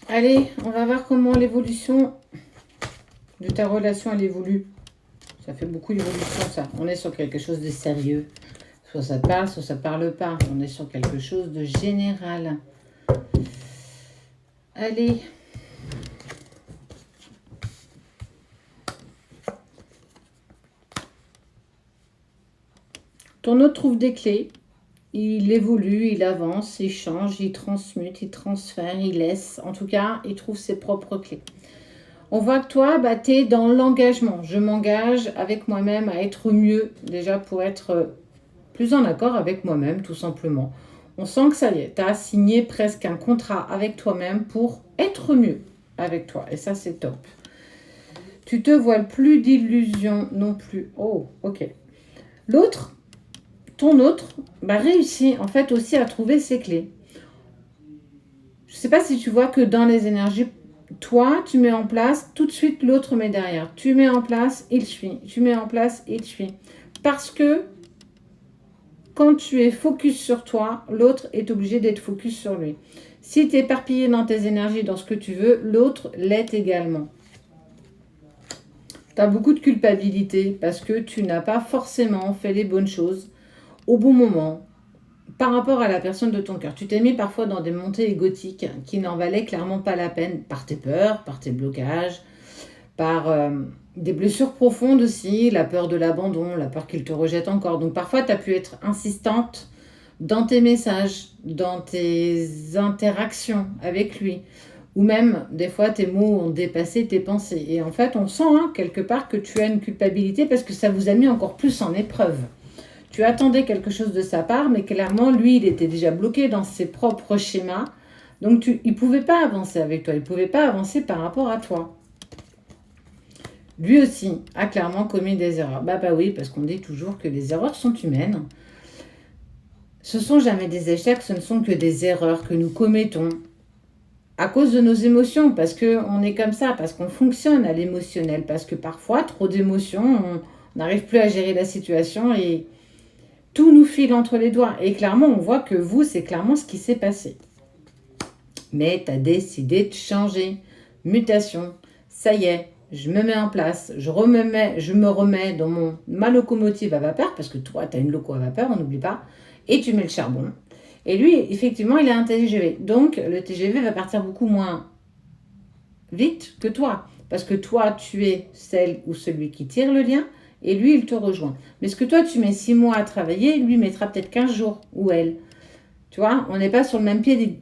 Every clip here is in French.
Allez, on va voir comment l'évolution de ta relation, elle évolue. Ça fait beaucoup d'évolution, ça. On est sur quelque chose de sérieux. Soit ça te parle, soit ça te parle pas. On est sur quelque chose de général. Allez. Ton autre trouve des clés. Il évolue, il avance, il change, il transmute, il transfère, il laisse. En tout cas, il trouve ses propres clés. On voit que toi, tu es dans l'engagement. Je m'engage avec moi-même à être mieux, déjà pour être plus en accord avec moi-même, tout simplement. On sent que ça y est, tu as signé presque un contrat avec toi-même pour être mieux avec toi. Et ça, c'est top. Tu te voiles plus d'illusions non plus. Oh, ok. L'autre, ton autre, réussit en fait aussi à trouver ses clés. Je ne sais pas si tu vois que dans les énergies, toi, tu mets en place, tout de suite, l'autre met derrière. Tu mets en place, il suit. Tu mets en place, il suit. Parce que quand tu es focus sur toi, l'autre est obligé d'être focus sur lui. Si tu es éparpillé dans tes énergies, dans ce que tu veux, l'autre l'est également. Tu as beaucoup de culpabilité parce que tu n'as pas forcément fait les bonnes choses au bon moment par rapport à la personne de ton cœur. Tu t'es mis parfois dans des montées égotiques qui n'en valaient clairement pas la peine par tes peurs, par tes blocages, par des blessures profondes aussi, la peur de l'abandon, la peur qu'il te rejette encore. Donc parfois, tu as pu être insistante dans tes messages, dans tes interactions avec lui. Ou même, des fois, tes mots ont dépassé tes pensées. Et en fait, on sent quelque part que tu as une culpabilité parce que ça vous a mis encore plus en épreuve. Tu attendais quelque chose de sa part, mais clairement, lui, il était déjà bloqué dans ses propres schémas. Donc, il ne pouvait pas avancer avec toi. Il ne pouvait pas avancer par rapport à toi. Lui aussi a clairement commis des erreurs. Bah oui, parce qu'on dit toujours que les erreurs sont humaines. Ce ne sont jamais des échecs, ce ne sont que des erreurs que nous commettons à cause de nos émotions, parce qu'on est comme ça, parce qu'on fonctionne à l'émotionnel, parce que parfois, trop d'émotions, on n'arrive plus à gérer la situation et tout nous file entre les doigts. Et clairement, on voit que vous, c'est clairement ce qui s'est passé. Mais tu as décidé de changer. Mutation, ça y est, je me mets en place, je me remets dans ma locomotive à vapeur, parce que toi, tu as une loco à vapeur, on n'oublie pas, et tu mets le charbon. Et lui, effectivement, il a un TGV. Donc, le TGV va partir beaucoup moins vite que toi. Parce que toi, tu es celle ou celui qui tire le lien, et lui, il te rejoint. Mais ce que toi, tu mets 6 mois à travailler, lui mettra peut-être 15 jours, ou elle. Tu vois, on n'est pas sur le même pied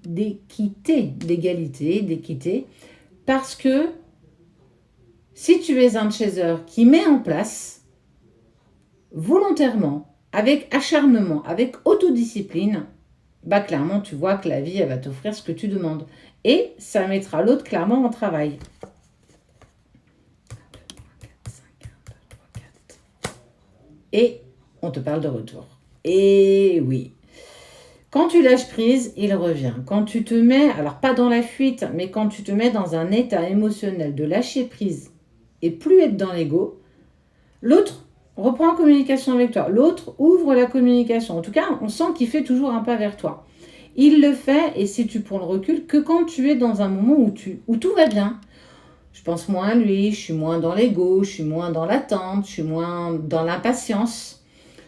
d'égalité, parce que si tu es un chaser qui met en place volontairement, avec acharnement, avec autodiscipline, clairement, tu vois que la vie, elle va t'offrir ce que tu demandes. Et ça mettra l'autre clairement en travail. Et on te parle de retour. Et oui. Quand tu lâches prise, il revient. Quand tu te mets, alors pas dans la fuite, mais quand tu te mets dans un état émotionnel de lâcher prise et plus être dans l'ego, l'autre reprend communication avec toi. L'autre ouvre la communication. En tout cas, on sent qu'il fait toujours un pas vers toi. Il le fait, et si tu prends le recul, que quand tu es dans un moment où tout va bien. Je pense moins à lui, je suis moins dans l'ego, je suis moins dans l'attente, je suis moins dans l'impatience.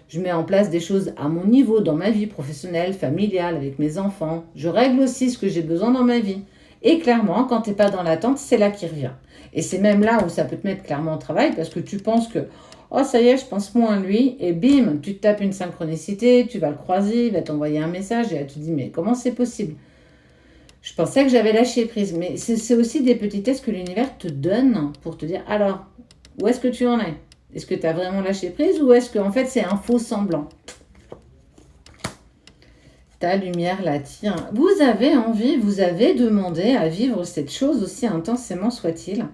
Je mets en place des choses à mon niveau dans ma vie professionnelle, familiale, avec mes enfants. Je règle aussi ce que j'ai besoin dans ma vie. Et clairement, quand tu n'es pas dans l'attente, c'est là qui revient. Et c'est même là où ça peut te mettre clairement au travail parce que tu penses que oh ça y est, je pense moins à lui. Et bim, tu te tapes une synchronicité, tu vas le croiser, il va t'envoyer un message et là tu te dis mais comment c'est possible? Je pensais que j'avais lâché prise. Mais c'est aussi des petitesses que l'univers te donne pour te dire alors, où est-ce que tu en es? Est-ce que tu as vraiment lâché prise ou est-ce qu'en fait c'est un faux semblant? Ta lumière l'attire. Vous avez envie, vous avez demandé à vivre cette chose aussi intensément soit-il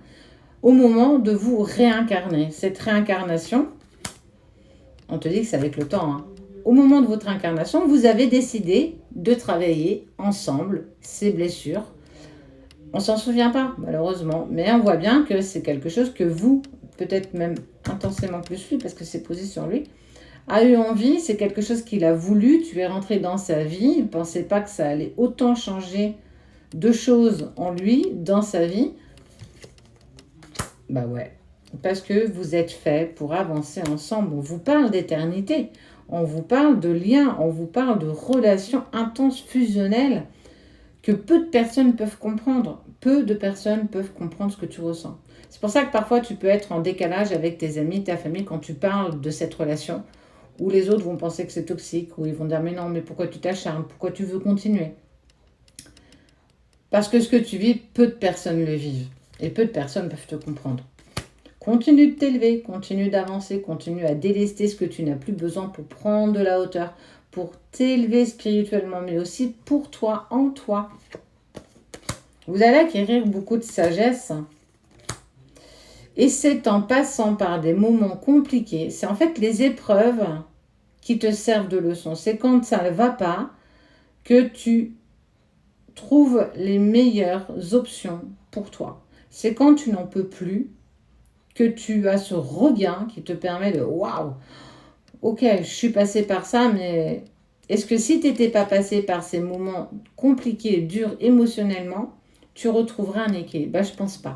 au moment de vous réincarner. Cette réincarnation, on te dit que c'est avec le temps. Au moment de votre incarnation, vous avez décidé de travailler ensemble ces blessures. On s'en souvient pas, malheureusement, mais on voit bien que c'est quelque chose que vous, peut-être même intensément plus lui, parce que c'est posé sur lui, a eu envie, c'est quelque chose qu'il a voulu, tu es rentré dans sa vie, il ne pensait pas que ça allait autant changer de choses en lui, dans sa vie. Bah ouais, parce que vous êtes faits pour avancer ensemble. On vous parle d'éternité, on vous parle de liens, on vous parle de relations intenses, fusionnelles, que peu de personnes peuvent comprendre. Peu de personnes peuvent comprendre ce que tu ressens. C'est pour ça que parfois tu peux être en décalage avec tes amis, ta famille, quand tu parles de cette relation, où les autres vont penser que c'est toxique, où ils vont dire mais non, mais pourquoi tu t'acharnes, pourquoi tu veux continuer? Parce que ce que tu vis, peu de personnes le vivent. Et peu de personnes peuvent te comprendre. Continue de t'élever, continue d'avancer, continue à délester ce que tu n'as plus besoin pour prendre de la hauteur, pour t'élever spirituellement, mais aussi pour toi, en toi. Vous allez acquérir beaucoup de sagesse. Et c'est en passant par des moments compliqués, c'est en fait les épreuves qui te servent de leçon. C'est quand ça ne va pas que tu trouves les meilleures options pour toi. C'est quand tu n'en peux plus que tu as ce regain qui te permet de waouh, ok, je suis passé par ça, mais est-ce que si tu n'étais pas passé par ces moments compliqués, durs émotionnellement, tu retrouverais un équilibre? Ben, je pense pas.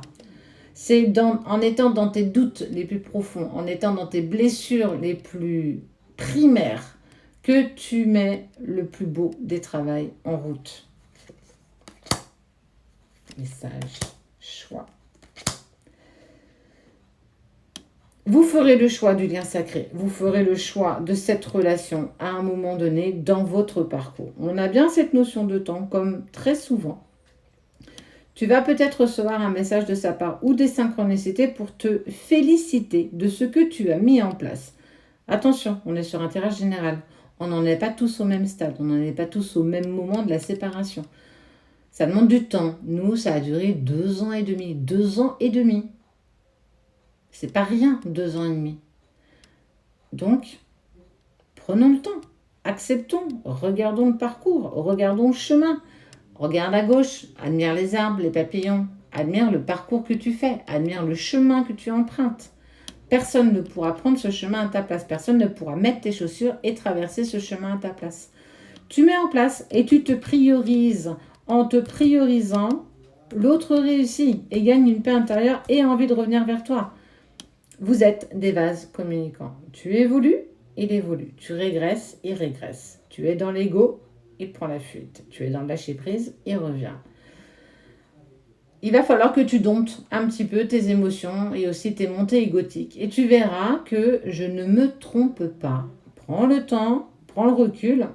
C'est en étant dans tes doutes les plus profonds, en étant dans tes blessures les plus primaires, que tu mets le plus beau des travails en route. Message, choix. Vous ferez le choix du lien sacré. Vous ferez le choix de cette relation à un moment donné dans votre parcours. On a bien cette notion de temps, comme très souvent. Tu vas peut-être recevoir un message de sa part ou des synchronicités pour te féliciter de ce que tu as mis en place. Attention, on est sur un tirage général. On n'en est pas tous au même stade. On n'en est pas tous au même moment de la séparation. Ça demande du temps. Nous, ça a duré 2 ans et demi. 2 ans et demi. C'est pas rien, 2 ans et demi. Donc, prenons le temps. Acceptons. Regardons le parcours. Regardons le chemin. Regarde à gauche. Admire les arbres, les papillons. Admire le parcours que tu fais. Admire le chemin que tu empruntes. Personne ne pourra prendre ce chemin à ta place. Personne ne pourra mettre tes chaussures et traverser ce chemin à ta place. Tu mets en place et tu te priorises. En te priorisant, l'autre réussit et gagne une paix intérieure et a envie de revenir vers toi. Vous êtes des vases communicants. Tu évolues, il évolue. Tu régresses, il régresse. Tu es dans l'ego, il prend la fuite. Tu es dans le lâcher-prise, il revient. Il va falloir que tu domptes un petit peu tes émotions et aussi tes montées égotiques. Et tu verras que je ne me trompe pas. Prends le temps, prends le recul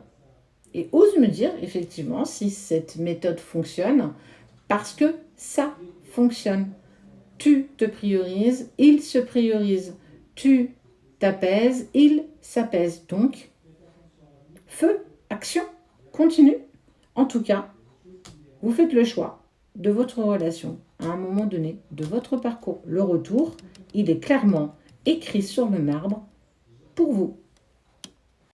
et ose me dire effectivement si cette méthode fonctionne parce que ça fonctionne. Tu te priorises, il se priorise. Tu t'apaises, il s'apaise. Donc, feu, action, continue. En tout cas, vous faites le choix de votre relation à un moment donné, de votre parcours. Le retour, il est clairement écrit sur le marbre pour vous.